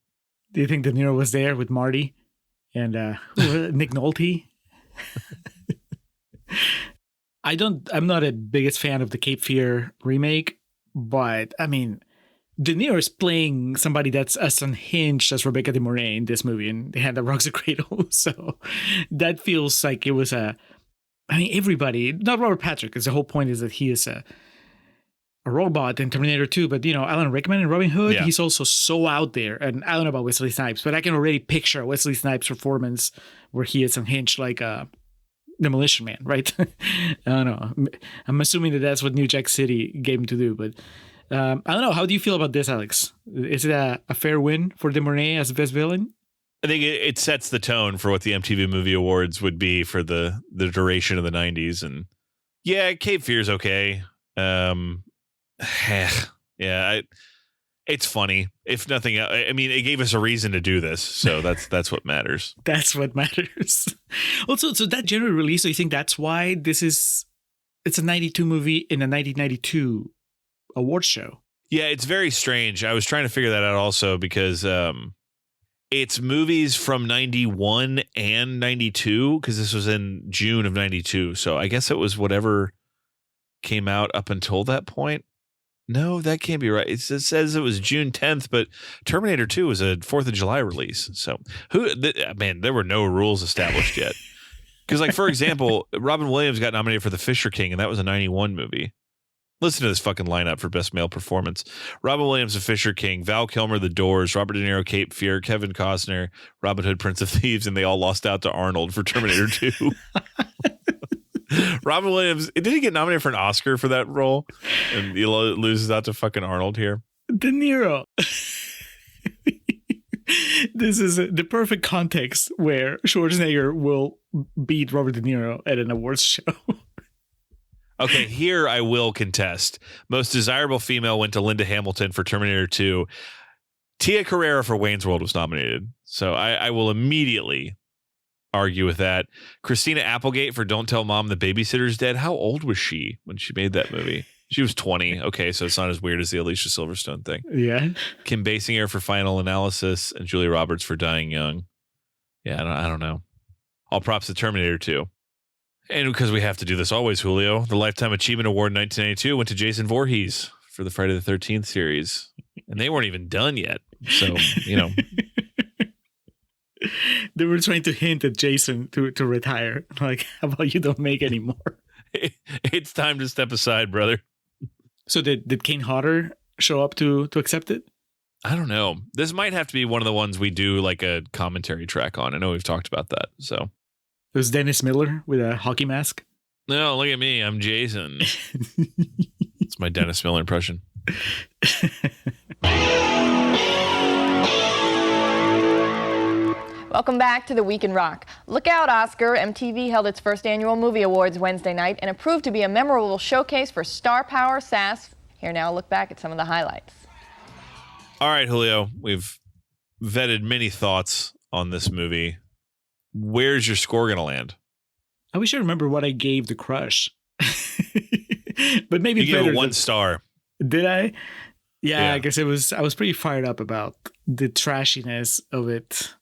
Do you think De Niro was there with Marty and Nick Nolte? I'm not a biggest fan of the Cape Fear remake, but I mean, De Niro is playing somebody that's as unhinged as Rebecca De Mornay in this movie, and The Hand That Rocks the Cradle. So that feels like it was everybody, not Robert Patrick, because the whole point is that he is a robot in Terminator 2, but Alan Rickman in Robin Hood, he's also so out there. And I don't know about Wesley Snipes, but I can already picture a Wesley Snipes performance where he is unhinged like Demolition Man, right? I don't know. I'm assuming that that's what New Jack City gave him to do, but I don't know. How do you feel about this, Alex? Is it a fair win for De Mornay as best villain? I think it sets the tone for what the MTV Movie Awards would be for the duration of the 90s. And yeah, Cape Fear's okay. It's funny. If nothing else, I mean, it gave us a reason to do this. So that's what matters. That's what matters. Also, so that January release, so you think that's why it's a 92 movie in a 1992 award show? Yeah, it's very strange. I was trying to figure that out also because it's movies from 91 and 92 because this was in June of 92. So I guess it was whatever came out up until that point. No, that can't be right. It says it was June 10th, but Terminator 2 was a 4th of July release. So there were no rules established yet. Because like, for example, Robin Williams got nominated for The Fisher King, and that was a 91 movie. Listen to this fucking lineup for Best Male Performance. Robin Williams, The Fisher King, Val Kilmer, The Doors, Robert De Niro, Cape Fear, Kevin Costner, Robin Hood, Prince of Thieves, and they all lost out to Arnold for Terminator 2. Robin Williams, did he get nominated for an Oscar for that role? And he loses out to fucking Arnold here. De Niro. This is the perfect context where Schwarzenegger will beat Robert De Niro at an awards show. Okay, here I will contest. Most desirable female went to Linda Hamilton for Terminator 2. Tia Carrere for Wayne's World was nominated. So I will immediately argue with that. Christina Applegate for Don't Tell Mom the Babysitter's Dead. How old was she when she made that movie? She was 20. Okay, so it's not as weird as the Alicia Silverstone thing. Yeah. Kim Basinger for Final Analysis and Julia Roberts for Dying Young. Yeah, I don't know. All props to Terminator 2. And because we have to do this always, Julio, the Lifetime Achievement Award in 1992 went to Jason Voorhees for the Friday the 13th series. And they weren't even done yet. So, you know. They were trying to hint at Jason to retire. Like, how about you don't make any more? It's time to step aside, brother. So did Kane Hodder show up to accept it? I don't know. This might have to be one of the ones we do like a commentary track on. I know we've talked about that. So it was Dennis Miller with a hockey mask. No, look at me. I'm Jason. It's my Dennis Miller impression. Welcome back to The Week in Rock. Look out, Oscar. MTV held its first annual Movie Awards Wednesday night, and it proved to be a memorable showcase for star power, sass. Here now, a look back at some of the highlights. All right, Julio, we've vetted many thoughts on this movie. Where's your score going to land? I wish I remember what I gave The Crush. But maybe you gave it 1 star. Did I? Yeah, I guess I was pretty fired up about the trashiness of it.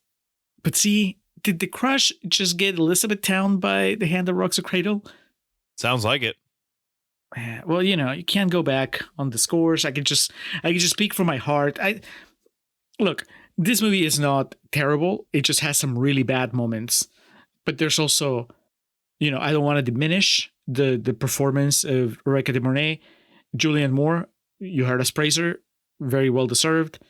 But see, did The Crush just get Elizabethtown by The Hand That Rocks the Cradle? Sounds like it. Well, you know, you can't go back on the scores. I could just speak from my heart. Look, this movie is not terrible. It just has some really bad moments. But there's also, you know, I don't want to diminish the performance of Rebecca De Mornay. Julianne Moore, you heard us praise her, very well deserved.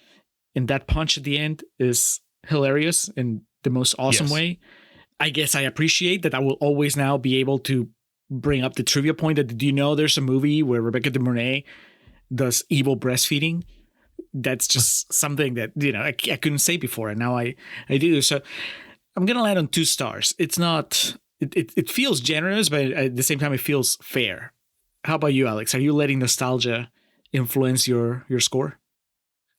And that punch at the end is hilarious in the most awesome way. I guess I appreciate that I will always now be able to bring up the trivia point that, do you know there's a movie where Rebecca De Mornay does evil breastfeeding? That's just something that, you know, I couldn't say before, and now I do. So I'm going to land on 2 stars. It's not, it feels generous, but at the same time, it feels fair. How about you, Alex? Are you letting nostalgia influence your score?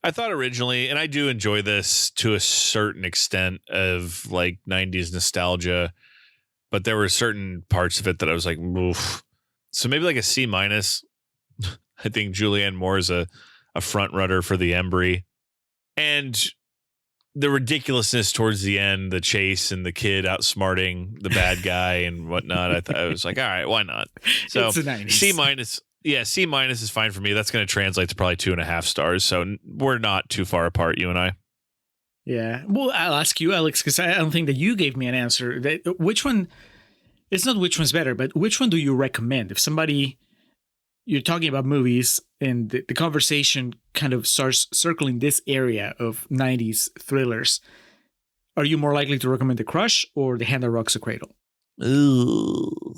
I thought originally, and I do enjoy this to a certain extent of like 90s nostalgia, but there were certain parts of it that I was like, oof. So maybe like a C-. I think Julianne Moore is a front runner for the Embry. And the ridiculousness towards the end, the chase and the kid outsmarting the bad guy and whatnot. I was like, all right, why not? So it's the 90s. C-. Yeah, C- is fine for me. That's going to translate to probably 2.5 stars. So we're not too far apart, you and I. Yeah. Well, I'll ask you, Alex, because I don't think that you gave me an answer. Which one, it's not which one's better, but which one do you recommend? If somebody, you're talking about movies and the conversation kind of starts circling this area of 90s thrillers, are you more likely to recommend The Crush or The Hand That Rocks the Cradle? Ooh.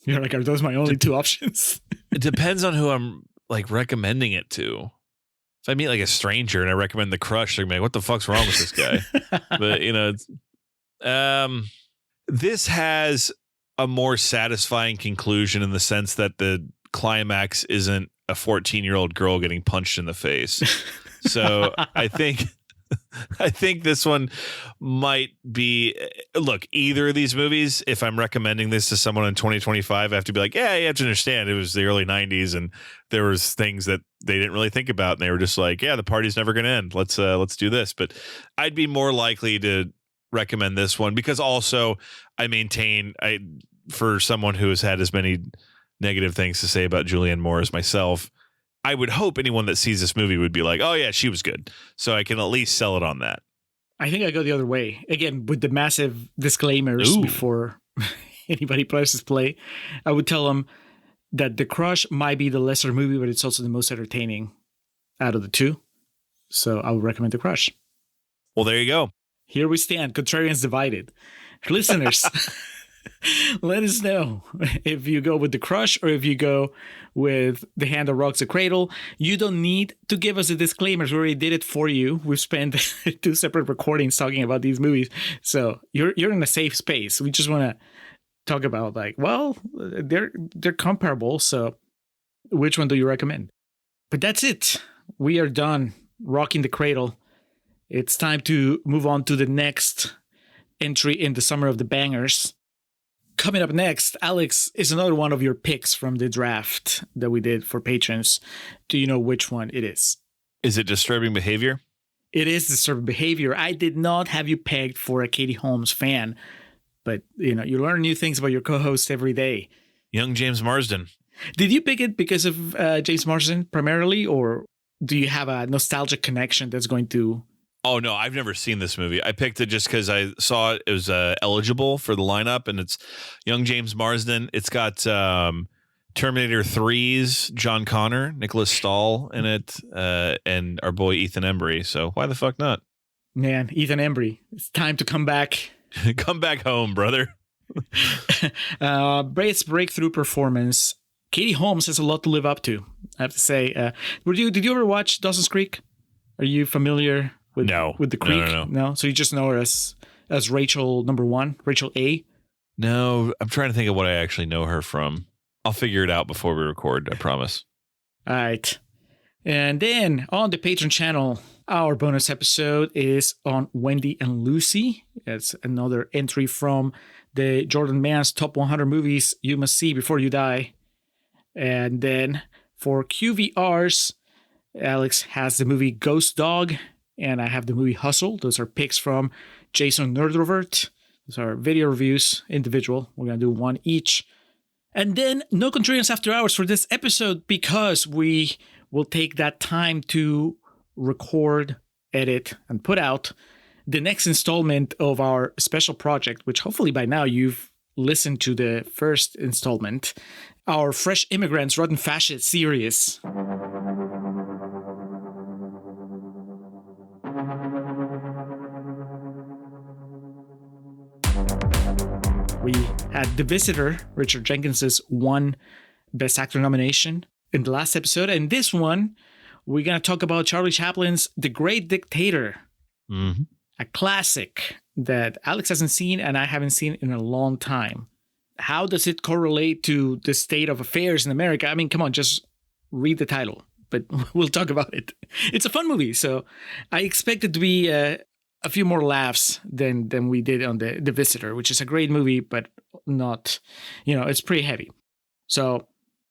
You're like, are those my only 2 options? It depends on who I'm like recommending it to. If I meet like a stranger and I recommend The Crush, they're gonna be like, what the fuck's wrong with this guy? But you know, this has a more satisfying conclusion in the sense that the climax isn't a 14-year-old girl getting punched in the face. So I think this one might be, look, either of these movies, if I'm recommending this to someone in 2025, I have to be like, yeah, you have to understand it was the early 90s and there was things that they didn't really think about. And they were just like, yeah, the party's never going to end. Let's do this. But I'd be more likely to recommend this one because also I maintain, for someone who has had as many negative things to say about Julianne Moore as myself, I would hope anyone that sees this movie would be like, oh, yeah, she was good. So I can at least sell it on that. I think I go the other way. Again, with the massive disclaimers before anybody presses play, I would tell them that The Crush might be the lesser movie, but it's also the most entertaining out of the 2. So I would recommend The Crush. Well, there you go. Here we stand, contrarians divided. Listeners, Let us know if you go with The Crush or if you go with The Hand That Rocks the Cradle. You don't need to give us the disclaimers. We already did it for you. We've spent 2 separate recordings talking about these movies. So you're in a safe space. We just want to talk about like, well, they're comparable. So which one do you recommend? But that's it. We are done rocking the cradle. It's time to move on to the next entry in the Summer of the Bangers. Coming up next, Alex, is another one of your picks from the draft that we did for patrons. Do you know which one it is? Is it Disturbing Behavior? It is Disturbing Behavior. I did not have you pegged for a Katie Holmes fan, but you learn new things about your co-host every day. Young James Marsden. Did you pick it because of James Marsden primarily, or do you have a nostalgic connection that's going to... Oh, no, I've never seen this movie. I picked it just because I saw it was eligible for the lineup, and it's young James Marsden. It's got Terminator 3's John Connor, Nicholas Stahl in it, and our boy Ethan Embry. So why the fuck not? Man, Ethan Embry, it's time to come back. Come back home, brother. Braith's breakthrough performance. Katie Holmes has a lot to live up to, I have to say. Did you ever watch Dawson's Creek? Are you familiar with the Creek? No. So you just know her as Rachel number 1, Rachel A? No, I'm trying to think of what I actually know her from. I'll figure it out before we record, I promise. All right. And then on the Patreon channel, our bonus episode is on Wendy and Lucy. It's another entry from the Jordan Mann's Top 100 Movies You Must See Before You Die. And then for QVRs, Alex has the movie Ghost Dog, and I have the movie Hustle. Those are picks from Jason Nerdrovert. Those are video reviews, individual. We're going to do one each. And then no Contrarians After Hours for this episode because we will take that time to record, edit, and put out the next installment of our special project, which hopefully by now you've listened to the first installment, our Fresh Immigrants Rotten Fascist series. We had The Visitor, Richard Jenkins's one Best Actor nomination in the last episode. And this one, we're going to talk about Charlie Chaplin's The Great Dictator, a classic that Alex hasn't seen and I haven't seen in a long time. How does it correlate to the state of affairs in America? I mean, come on, just read the title, but we'll talk about it. It's a fun movie, so I expect it to be a few more laughs than we did on the Visitor, which is a great movie, but not, it's pretty heavy. So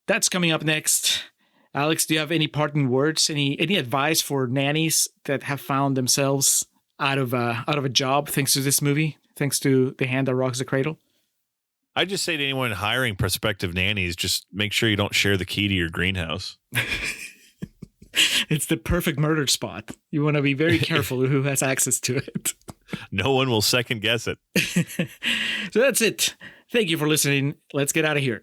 that's coming up next. Alex, do you have any parting words, any advice for nannies that have found themselves out of a job thanks to this movie, thanks to The Hand That Rocks the Cradle? I just say to anyone hiring prospective nannies, just make sure you don't share the key to your greenhouse. It's the perfect murder spot. You want to be very careful who has access to it. No one will second guess it. So that's it. Thank you for listening. Let's get out of here.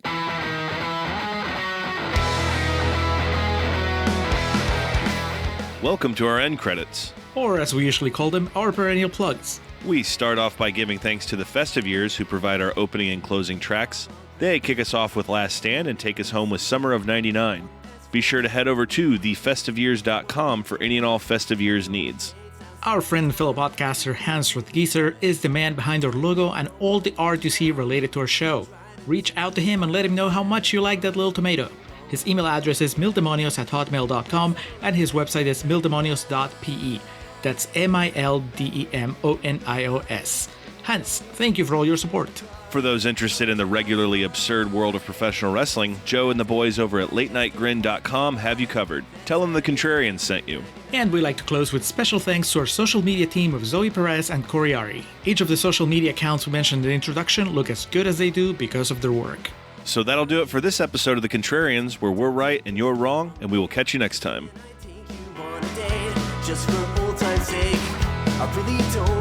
Welcome to our end credits. Or as we usually call them, our perennial plugs. We start off by giving thanks to the Festive Years who provide our opening and closing tracks. They kick us off with Last Stand and take us home with Summer of 99. Be sure to head over to thefestiveyears.com for any and all Festive Years needs. Our friend and fellow podcaster Hans Rothgieser is the man behind our logo and all the art you see related to our show. Reach out to him and let him know how much you like that little tomato. His email address is mildemonios@hotmail.com and his website is mildemonios.pe. That's MILDEMONIOS. Hans, thank you for all your support. For those interested in the regularly absurd world of professional wrestling, Joe and the boys over at latenightgrin.com have you covered. Tell them the Contrarians sent you. And we like to close with special thanks to our social media team of Zoe Perez and Corey Ari. Each of the social media accounts we mentioned in the introduction look as good as they do because of their work. So that'll do it for this episode of The Contrarians, where we're right and you're wrong, and we will catch you next time. Just for old time's sake, I really don't